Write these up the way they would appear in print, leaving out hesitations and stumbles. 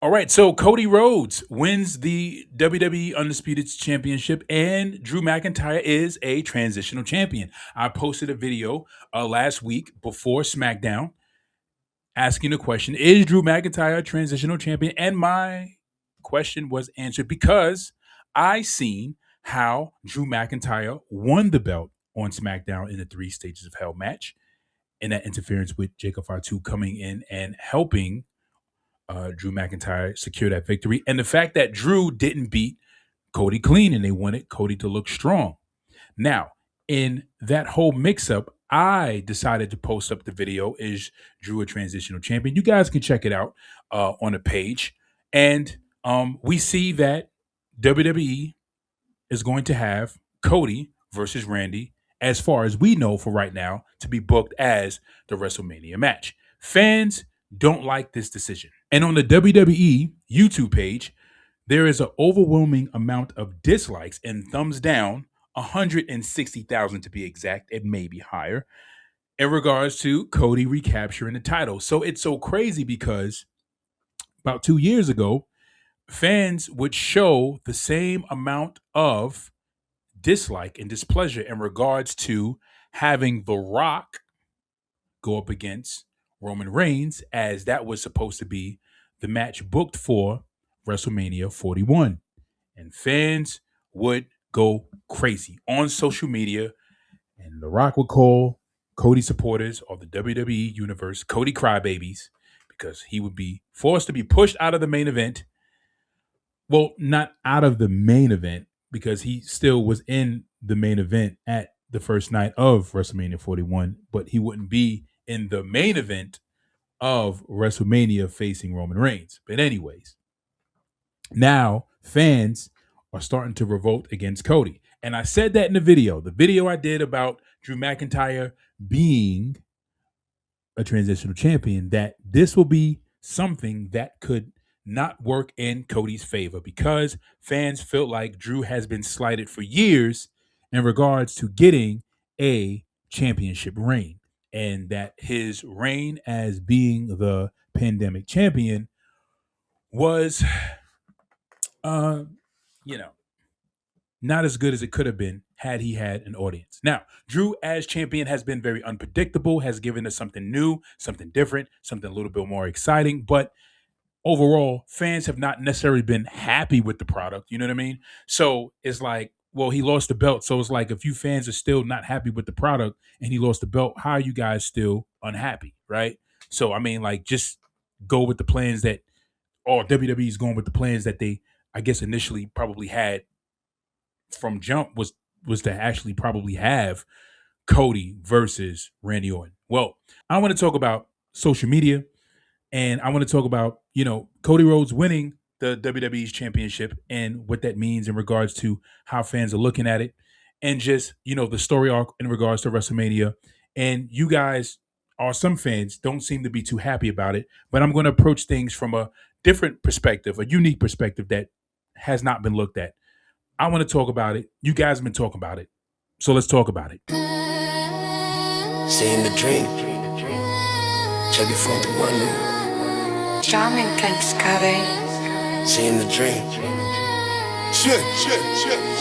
All right, so Cody Rhodes wins the WWE Undisputed Championship, and Drew McIntyre is a transitional champion. I posted a video last week before SmackDown asking the question: Is Drew McIntyre a transitional champion? And my question was answered because I seen how Drew McIntyre won the belt on SmackDown in the Three Stages of Hell match, and that interference with Jacob Fatu coming in and helping Drew McIntyre secure that victory. And the fact that Drew didn't beat Cody clean and they wanted Cody to look strong. Now, in that whole mix up, I decided to post up the video. Is Drew a transitional champion? You guys can check it out on the page. And we see that WWE is going to have Cody versus Randy, as far as we know for right now, to be booked as the WrestleMania match. Fans don't like this decision. And on the WWE YouTube page, there is an overwhelming amount of dislikes and thumbs down, 160,000 to be exact, it may be higher, in regards to Cody recapturing the title. So it's so crazy because about 2 years ago, fans would show the same amount of dislike and displeasure in regards to having The Rock go up against Roman Reigns, as that was supposed to be the match booked for WrestleMania 41. And fans would go crazy on social media, and The Rock would call Cody supporters of the WWE Universe Cody crybabies because he would be forced to be pushed out of the main event. Well, not out of the main event, because he still was in the main event at the first night of WrestleMania 41, but he wouldn't be in the main event of WrestleMania facing Roman Reigns. But anyways, now fans are starting to revolt against Cody. And I said that in the video I did about Drew McIntyre being a transitional champion, that this will be something that could not work in Cody's favor, because fans feel like Drew has been slighted for years in regards to getting a championship reign, and that his reign as being the pandemic champion was uh you know not as good as it could have been had he had an audience. Now, Drew as champion has been very unpredictable, has given us something new, something different, something a little bit more exciting, but overall, fans have not necessarily been happy with the product. You know what I mean? So it's like, well, he lost the belt. So it's like, if you fans are still not happy with the product and he lost the belt, how are you guys still unhappy? Right? So, I mean, like, just go with the plans that, or WWE is going with the plans that they, I guess, initially probably had from jump, was to actually probably have Cody versus Randy Orton. Well, I want to talk about social media, and I want to talk about, Cody Rhodes winning the WWE's championship and what that means in regards to how fans are looking at it, and just, the story arc in regards to WrestleMania. And you guys, or some fans, don't seem to be too happy about it, but I'm going to approach things from a different perspective, a unique perspective that has not been looked at. I want to talk about it. You guys have been talking about it. So let's talk about it. Seeing the dream. Check it from the one. Charming, thanks, Cody. Seeing the dream. Shit.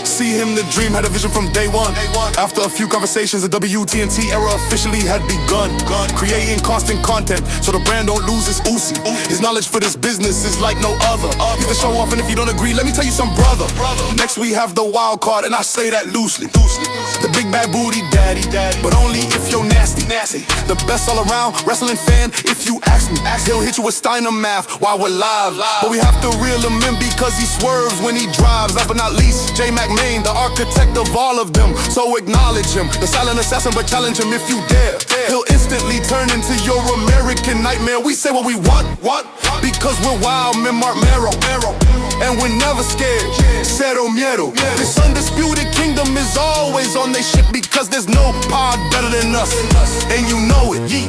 See him the dream, had a vision from day one. After a few conversations, the WTNT era officially had begun. Creating constant content so the brand don't lose its oozy. His knowledge for this business is like no other. He's the show off, and if you don't agree, let me tell you some brother. Next we have the wild card, and I say that loosely. The big bad booty daddy, but only if you're nasty. The best all around wrestling fan, if you ask me. He'll hit you with Steiner math while we're live. But we have to reel him in because he swerves when he drives. Last but not least, J. McMahon, the architect of all of them. So acknowledge him, the silent assassin, but challenge him if you dare. He'll instantly turn into your American nightmare. We say what we want? Because we're wild men, Mark Mero. And we're never scared, cero miedo. This undisputed kingdom is always on they shit, because there's no pod better than us, and you know it, yeet.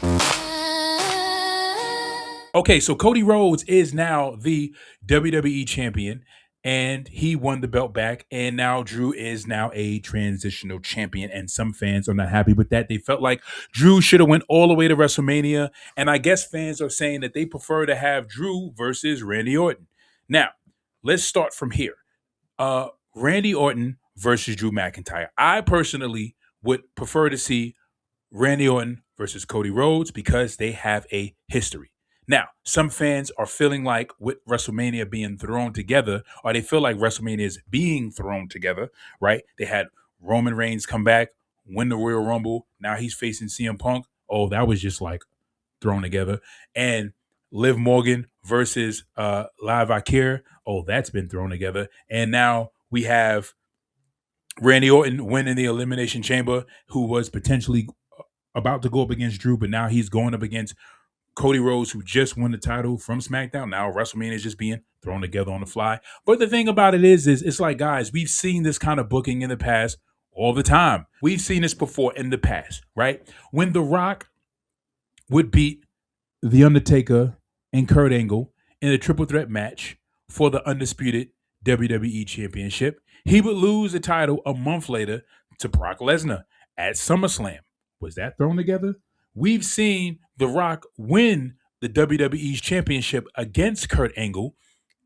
Okay, so Cody Rhodes is now the WWE champion, and he won the belt back. And now Drew is now a transitional champion, and some fans are not happy with that. They felt like Drew should have went all the way to WrestleMania, and I guess fans are saying that they prefer to have Drew versus Randy Orton. Now, let's start from here. Randy Orton versus Drew McIntyre. I personally would prefer to see Randy Orton versus Cody Rhodes because they have a history. Now, some fans are feeling like with WrestleMania being thrown together, or they feel like WrestleMania is being thrown together, right? They had Roman Reigns come back, win the Royal Rumble. Now he's facing CM Punk. Oh, that was just like thrown together. And Liv Morgan versus Liv Akir. Oh, that's been thrown together. And now we have Randy Orton winning the Elimination Chamber, who was potentially about to go up against Drew, but now he's going up against Cody Rhodes, who just won the title from SmackDown. Now WrestleMania is just being thrown together on the fly. But the thing about it is it's like, guys, we've seen this kind of booking in the past all the time. We've seen this before in the past, right? When The Rock would beat The Undertaker and Kurt Angle in a triple threat match for the undisputed WWE Championship, he would lose the title a month later to Brock Lesnar at SummerSlam. Was that thrown together? We've seen The Rock win the WWE's championship against Kurt Angle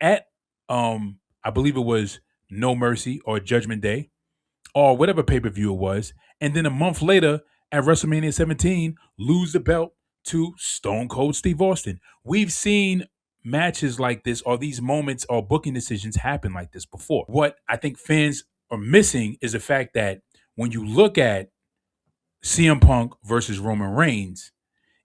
at I believe it was No Mercy or Judgment Day or whatever pay-per-view it was, and then a month later at WrestleMania 17 lose the belt to Stone Cold Steve Austin. We've seen matches like this, or these moments or booking decisions happen like this before. What I think fans are missing is the fact that when you look at CM Punk versus Roman Reigns,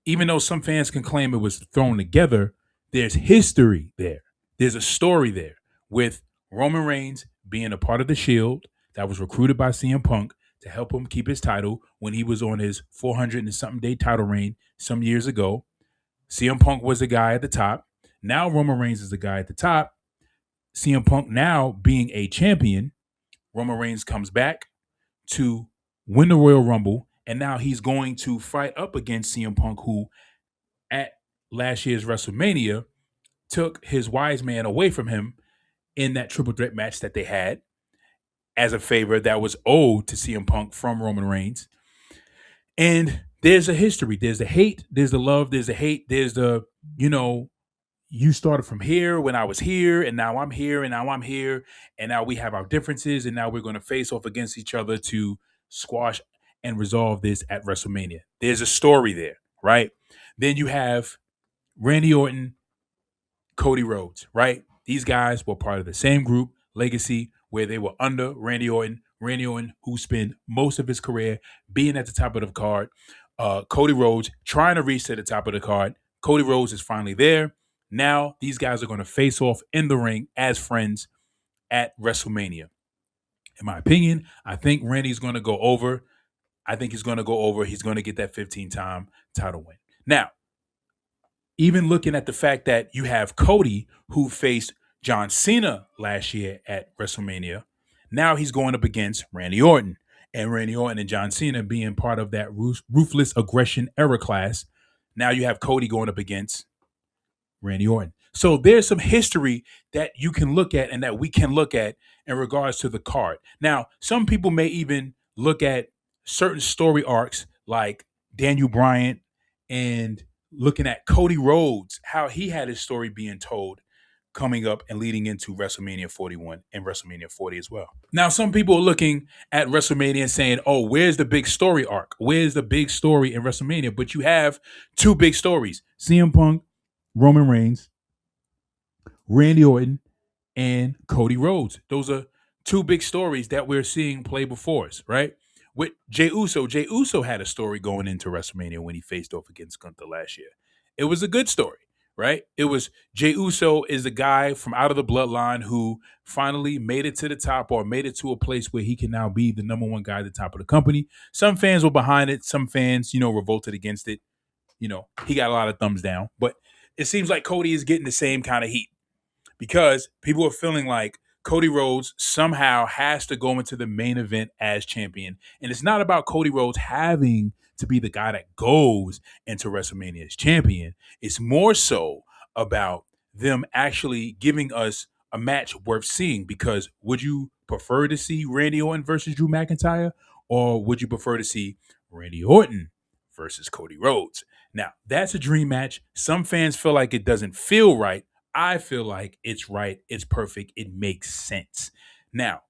even though some fans can claim it was thrown together, there's history there. There's a story there with Roman Reigns being a part of the Shield that was recruited by CM Punk to help him keep his title when he was on his 400 and something day title reign some years ago. CM Punk was the guy at the top. Now Roman Reigns is the guy at the top. CM Punk now being a champion, Roman Reigns comes back to win the Royal Rumble, and now he's going to fight up against CM Punk, who at last year's WrestleMania took his wise man away from him in that triple threat match that they had as a favor that was owed to CM Punk from Roman Reigns. And there's a history. There's the hate, there's the love, there's the hate, there's the, you started from here when I was here, and now I'm here, and now I'm here, and now we have our differences, and now we're going to face off against each other to squash and resolve this at WrestleMania. There's a story there, right? Then you have Randy Orton, Cody Rhodes, right? These guys were part of the same group, Legacy, where they were under Randy Orton. Randy Orton, who spent most of his career being at the top of the card. Cody Rhodes trying to reach to the top of the card. Cody Rhodes is finally there. Now these guys are going to face off in the ring as friends at WrestleMania. In my opinion, I think Randy's going to go over. I think he's going to go over. He's going to get that 15-time title win. Now, even looking at the fact that you have Cody, who faced John Cena last year at WrestleMania, now he's going up against Randy Orton. And Randy Orton and John Cena being part of that ruthless aggression era class. Now you have Cody going up against Randy Orton. So there's some history that you can look at and that we can look at in regards to the card. Now, some people may even look at certain story arcs like Daniel Bryan and looking at Cody Rhodes, how he had his story being told coming up and leading into WrestleMania 41 and WrestleMania 40 as well. Now, some people are looking at WrestleMania and saying, oh, where's the big story arc? Where's the big story in WrestleMania? But you have two big stories, CM Punk, Roman Reigns, Randy Orton, and Cody Rhodes. Those are two big stories that we're seeing play before us, right? With Jey Uso had a story going into WrestleMania when he faced off against Gunther last year. It was a good story, right? It was Jey Uso is the guy from out of the bloodline who finally made it to the top or made it to a place where he can now be the number one guy at the top of the company. Some fans were behind it. Some fans, revolted against it. He got a lot of thumbs down. But it seems like Cody is getting the same kind of heat because people are feeling like Cody Rhodes somehow has to go into the main event as champion. And it's not about Cody Rhodes having to be the guy that goes into WrestleMania as champion. It's more so about them actually giving us a match worth seeing, because would you prefer to see Randy Orton versus Drew McIntyre, or would you prefer to see Randy Orton versus Cody Rhodes? Now, that's a dream match. Some fans feel like it doesn't feel right. I feel like it's right. It's perfect. It makes sense. Now,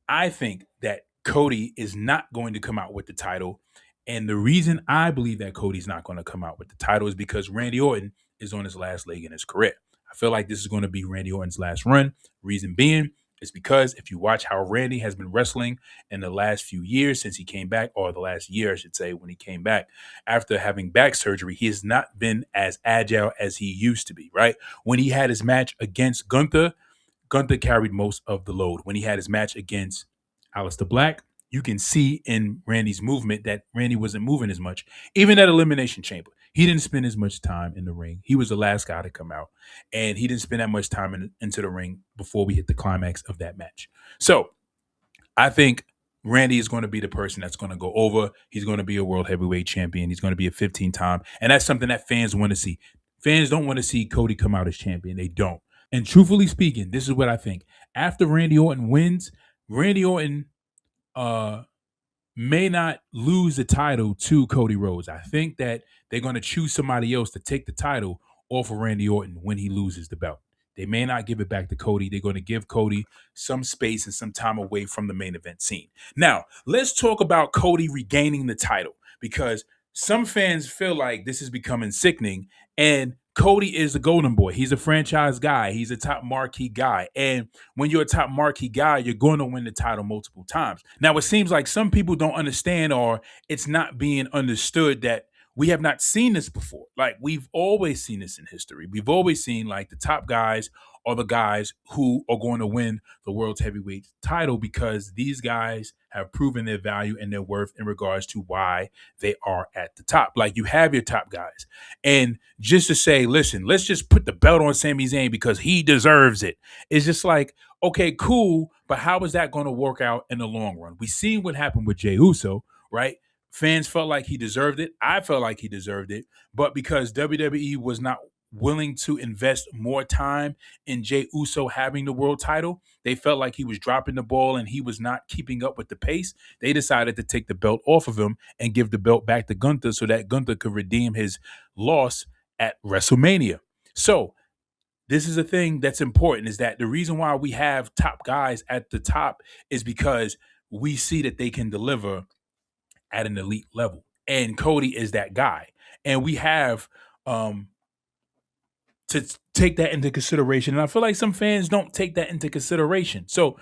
I think that Cody is not going to come out with the title. And the reason I believe that Cody's not going to come out with the title is because Randy Orton is on his last leg in his career. I feel like this is going to be Randy Orton's last run. Reason being is because if you watch how Randy has been wrestling in the last few years since he came back, or the last year, I should say, when he came back after having back surgery, he has not been as agile as he used to be, right? When he had his match against Gunther carried most of the load. When he had his match against Aleister Black, you can see in Randy's movement that Randy wasn't moving as much. Even at Elimination Chamber, he didn't spend as much time in the ring. He was the last guy to come out, and he didn't spend that much time into the ring before we hit the climax of that match. So I think Randy is going to be the person that's going to go over. He's going to be a world heavyweight champion. He's going to be a 15-time, and that's something that fans want to see. Fans don't want to see Cody come out as champion. They don't. And truthfully speaking, this is what I think. After Randy Orton wins, Randy Orton may not lose the title to Cody Rhodes. I think that they're going to choose somebody else to take the title off of Randy Orton when he loses the belt. They may not give it back to Cody. They're going to give Cody some space and some time away from the main event scene. Now, let's talk about Cody regaining the title, because some fans feel like this is becoming sickening, and Cody is the golden boy. He's a franchise guy. He's a top marquee guy. And when you're a top marquee guy, you're going to win the title multiple times. Now, it seems like some people don't understand, or it's not being understood, that we have not seen this before. Like, we've always seen this in history. We've always seen, like, the top guys are the guys who are going to win the world's heavyweight title, because these guys have proven their value and their worth in regards to why they are at the top. Like, you have your top guys. And just to say, listen, let's just put the belt on Sami Zayn because he deserves it. It's just like, okay, cool, but how is that going to work out in the long run? We seen what happened with Jey Uso, right? Fans felt like he deserved it. I felt like he deserved it. But because WWE was not willing to invest more time in Jey Uso having the world title, they felt like he was dropping the ball and he was not keeping up with the pace. They decided to take the belt off of him and give the belt back to Gunther so that Gunther could redeem his loss at WrestleMania. So this is a thing that's important, is that the reason why we have top guys at the top is because we see that they can deliver at an elite level. And Cody is that guy. And we have to take that into consideration. And I feel like some fans don't take that into consideration. So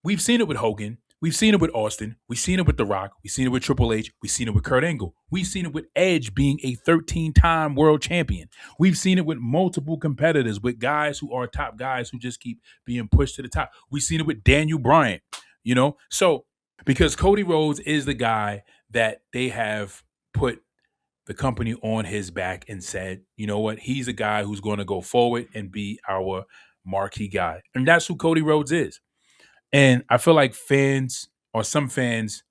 we've seen it with Hogan. We've seen it with Austin. We've seen it with The Rock. We've seen it with Triple H. We've seen it with Kurt Angle. We've seen it with Edge being a 13-time world champion. We've seen it with multiple competitors, with guys who are top guys who just keep being pushed to the top. We've seen it with Daniel Bryan, you know? So because Cody Rhodes is the guy that they have put the company on his back and said, you know what, he's a guy who's going to go forward and be our marquee guy. And that's who Cody Rhodes is. And I feel like fans, or some fans,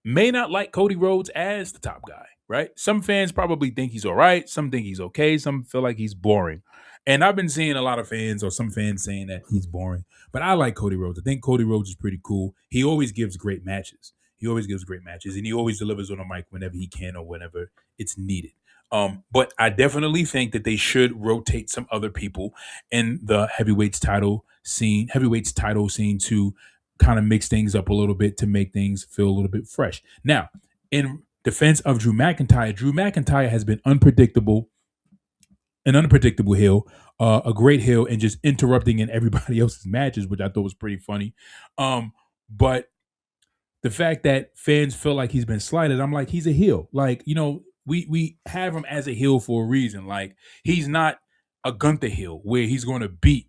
may not like Cody Rhodes as the top guy, right? Some fans probably think he's all right. Some think he's okay. Some feel like he's boring. And I've been seeing a lot of fans, or some fans, saying that he's boring. But I like Cody Rhodes. I think Cody Rhodes is pretty cool. He always gives great matches. And he always delivers on the mic whenever he can or whenever it's needed. But I definitely think that they should rotate some other people in the heavyweights title scene to kind of mix things up a little bit, to make things feel a little bit fresh. Now, in defense of Drew McIntyre has been an unpredictable heel, a great heel, and just interrupting in everybody else's matches, which I thought was pretty funny. But the fact that fans feel like he's been slighted, I'm like, he's a heel. Like, you know, we have him as a heel for a reason. Like, he's not a Gunther heel where he's going to beat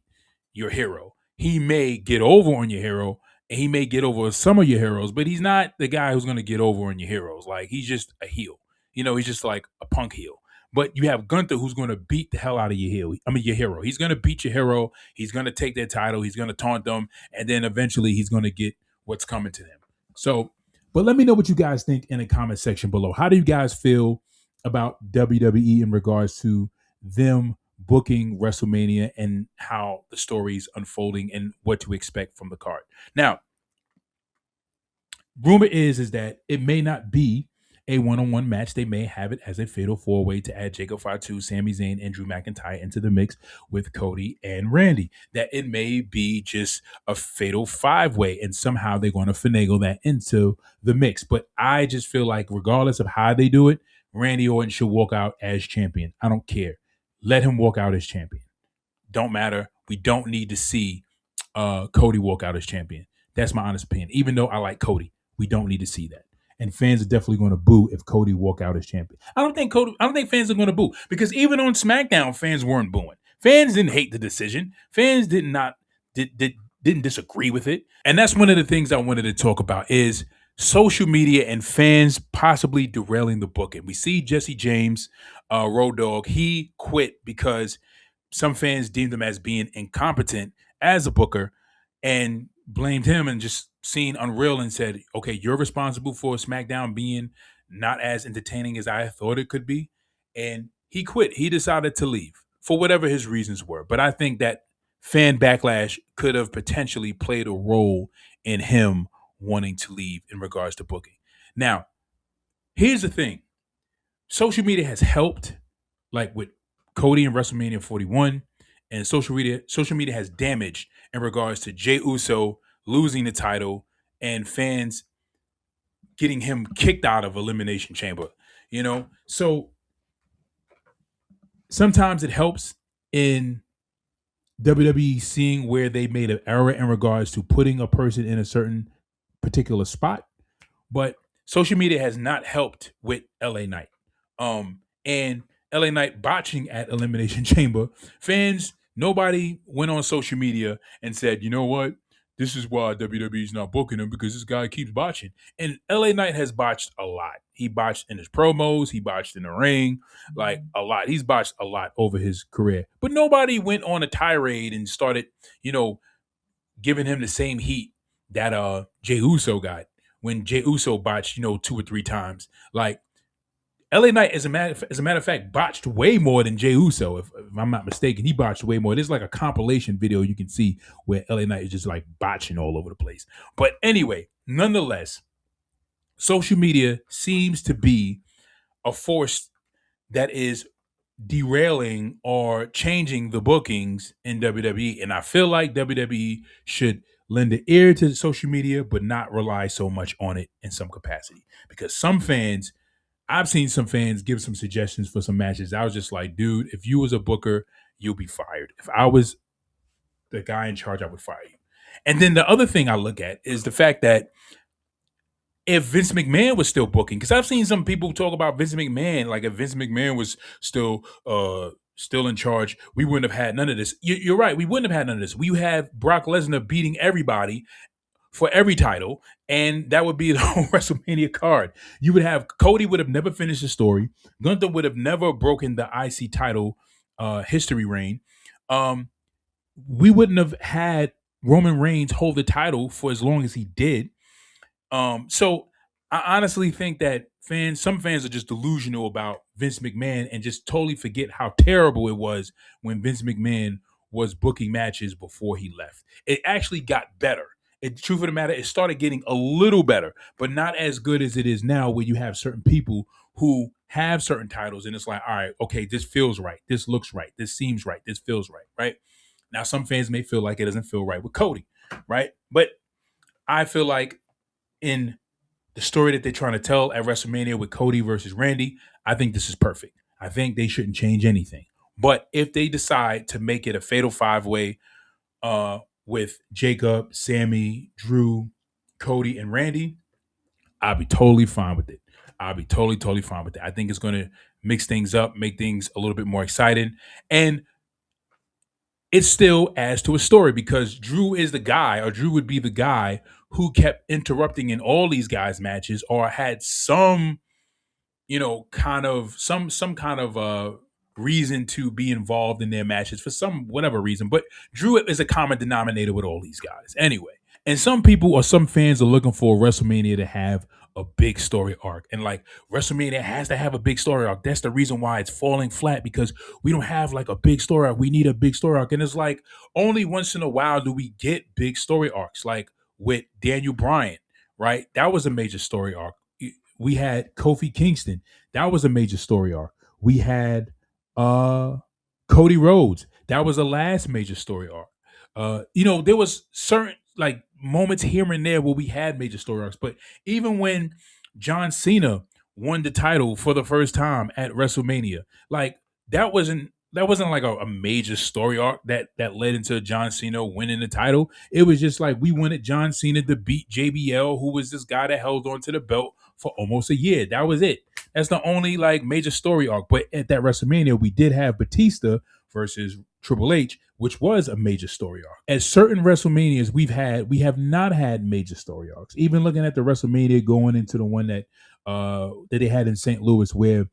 your hero. He may get over on your hero, and he may get over some of your heroes, but he's not the guy who's going to get over on your heroes. Like, he's just a heel. You know, he's just like a punk heel. But you have Gunther, who's going to beat the hell out of your hero. He's going to beat your hero. He's going to take their title. He's going to taunt them. And then eventually he's going to get what's coming to them. So, but let me know what you guys think in the comment section below. How do you guys feel about WWE in regards to them booking WrestleMania and how the story's unfolding and what to expect from the card. Now, rumor is that it may not be a one-on-one match. They may have it as a fatal four-way to add Jacob Fatu, Sami Zayn, and Drew McIntyre into the mix with Cody and Randy. That it may be just a fatal five-way, and somehow they're going to finagle that into the mix. But I just feel like regardless of how they do it, Randy Orton should walk out as champion. I don't care. Let him walk out as champion. Don't matter. We don't need to see Cody walk out as champion. That's my honest opinion. Even though I like Cody, we don't need to see that. And fans are definitely going to boo if Cody walk out as champion. I don't think fans are going to boo, because even on SmackDown, fans weren't booing. Fans didn't hate the decision. Fans didn't disagree with it. And that's one of the things I wanted to talk about is social media and fans possibly derailing the booking. We see Jesse James, Road Dogg, he quit because some fans deemed him as being incompetent as a booker and blamed him and just seen Unreal and said, okay, you're responsible for SmackDown being not as entertaining as I thought it could be. And he quit. He decided to leave for whatever his reasons were. But I think that fan backlash could have potentially played a role in him wanting to leave in regards to booking. Now, here's the thing. Social media has helped, like with Cody and WrestleMania 41, and social media has damaged in regards to Jey Uso losing the title and fans getting him kicked out of Elimination Chamber. So sometimes it helps in WWE seeing where they made an error in regards to putting a person in a certain particular spot, but social media has not helped with LA Knight. And LA Knight botching at Elimination Chamber, fans, nobody went on social media and said, you know what? This is why WWE's not booking him, because this guy keeps botching. And LA Knight has botched a lot. He botched in his promos. He botched in the ring, like a lot. He's botched a lot over his career. But nobody went on a tirade and started, giving him the same heat that Jey Uso got when Jey Uso botched, 2 or 3 times. Like, LA Knight, as a matter of fact, botched way more than Jey Uso. If I'm not mistaken, he botched way more. There's like a compilation video you can see where LA Knight is just like botching all over the place. But anyway, nonetheless, social media seems to be a force that is derailing or changing the bookings in WWE. And I feel like WWE should lend an ear to social media, but not rely so much on it in some capacity. Because I've seen some fans give some suggestions for some matches. I was just like, dude, if you was a booker, you'll be fired. If I was the guy in charge, I would fire you. And then the other thing I look at is the fact that if Vince McMahon was still booking, because I've seen some people talk about Vince McMahon, like if Vince McMahon was still in charge, we wouldn't have had none of this. You're right, we wouldn't have had none of this. We have Brock Lesnar beating everybody for every title, and that would be the whole WrestleMania card. You would have Cody would have never finished the story. Gunther would have never broken the IC title history reign. We wouldn't have had Roman Reigns hold the title for as long as he did. So I honestly think that some fans are just delusional about Vince McMahon and just totally forget how terrible it was when Vince McMahon was booking matches before he left. It actually got better. Truth of the matter, it started getting a little better, but not as good as it is now, where you have certain people who have certain titles and it's like, all right, okay, this feels right. This looks right. This seems right. This feels right, right? Now, some fans may feel like it doesn't feel right with Cody, right? But I feel like in the story that they're trying to tell at WrestleMania with Cody versus Randy, I think this is perfect. I think they shouldn't change anything. But if they decide to make it a fatal 5-way with Jacob, Sami, Drew, Cody, and Randy, I'll be totally fine with it. I'll be totally fine with it. I think it's going to mix things up, make things a little bit more exciting. And it still adds to a story because Drew is the guy, or Drew would be the guy who kept interrupting in all these guys' matches, or had some, kind of reason to be involved in their matches for some whatever reason. But Drew is a common denominator with all these guys anyway. And some people or some fans are looking for WrestleMania to have a big story arc. And like WrestleMania has to have a big story arc. That's the reason why it's falling flat, because we don't have like a big story arc. We need a big story arc. And it's like only once in a while do we get big story arcs, like with Daniel Bryan, right? That was a major story arc. We had Kofi Kingston. That was a major story arc. We had Cody Rhodes. That was the last major story arc. There was certain like moments here and there where we had major story arcs, but even when John Cena won the title for the first time at WrestleMania, like that wasn't like a major story arc that led into John Cena winning the title. It was just like we wanted John Cena to beat JBL, who was this guy that held on to the belt for almost a year. That was it. That's the only like major story arc. But at that WrestleMania, we did have Batista versus Triple H, which was a major story arc. At certain WrestleManias we have not had major story arcs. Even looking at the WrestleMania going into the one that they had in St. Louis, where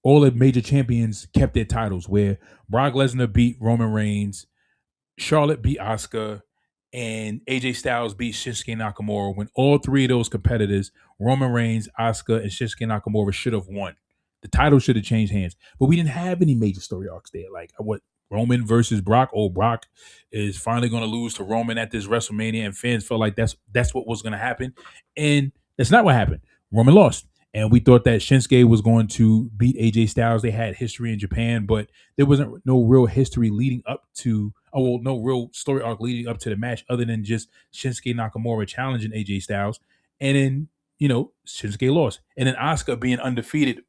all the major champions kept their titles, where Brock Lesnar beat Roman Reigns, Charlotte beat Asuka, and AJ Styles beat Shinsuke Nakamura. When all three of those competitors, Roman Reigns, Asuka, and Shinsuke Nakamura, should have won. The title should have changed hands, but we didn't have any major story arcs there. Like what Roman versus Brock. Oh, Brock is finally going to lose to Roman at this WrestleMania, and fans felt like that's what was going to happen, and that's not what happened. Roman lost. And we thought that Shinsuke was going to beat AJ Styles. They had history in Japan, but there wasn't no real history leading up to, no real story arc leading up to the match other than just Shinsuke Nakamura challenging AJ Styles. And then, Shinsuke lost. And then Asuka being undefeated,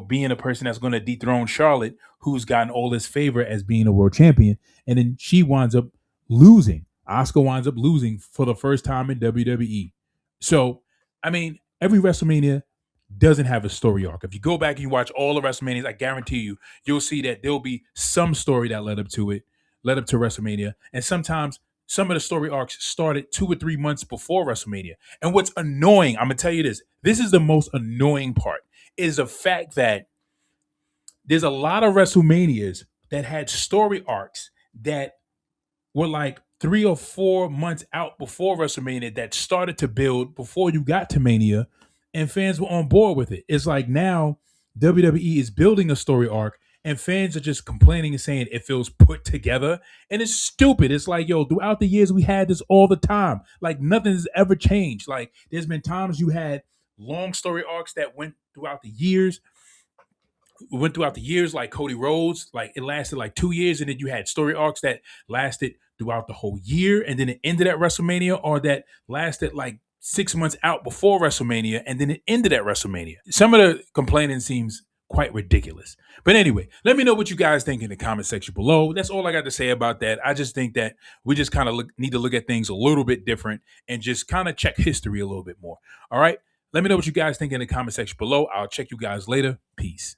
being a person that's going to dethrone Charlotte, who's gotten all this favor as being a world champion. And then she winds up losing. Asuka winds up losing for the first time in WWE. So, I mean, every WrestleMania doesn't have a story arc. If you go back and you watch all the WrestleManias, I guarantee you'll see that there'll be some story that led up to WrestleMania. And sometimes some of the story arcs started 2 or 3 months before WrestleMania. And what's annoying, I'm going to tell you this is the most annoying part, is the fact that there's a lot of WrestleManias that had story arcs that were like 3 or 4 months out before WrestleMania that started to build before you got to Mania, and fans were on board with it. It's like now WWE is building a story arc and fans are just complaining and saying it feels put together. And it's stupid. It's like, throughout the years we had this all the time. Like nothing's ever changed. Like there's been times you had long story arcs that went throughout the years. Like Cody Rhodes, like it lasted like 2 years, and then you had story arcs that lasted throughout the whole year, and then it ended at WrestleMania, or that lasted like 6 months out before WrestleMania, and then it ended at WrestleMania. Some of the complaining seems quite ridiculous. But anyway, let me know what you guys think in the comment section below. That's all I got to say about that. I just think that we just kind of need to look at things a little bit different and just kind of check history a little bit more. All right? Let me know what you guys think in the comment section below. I'll check you guys later. Peace.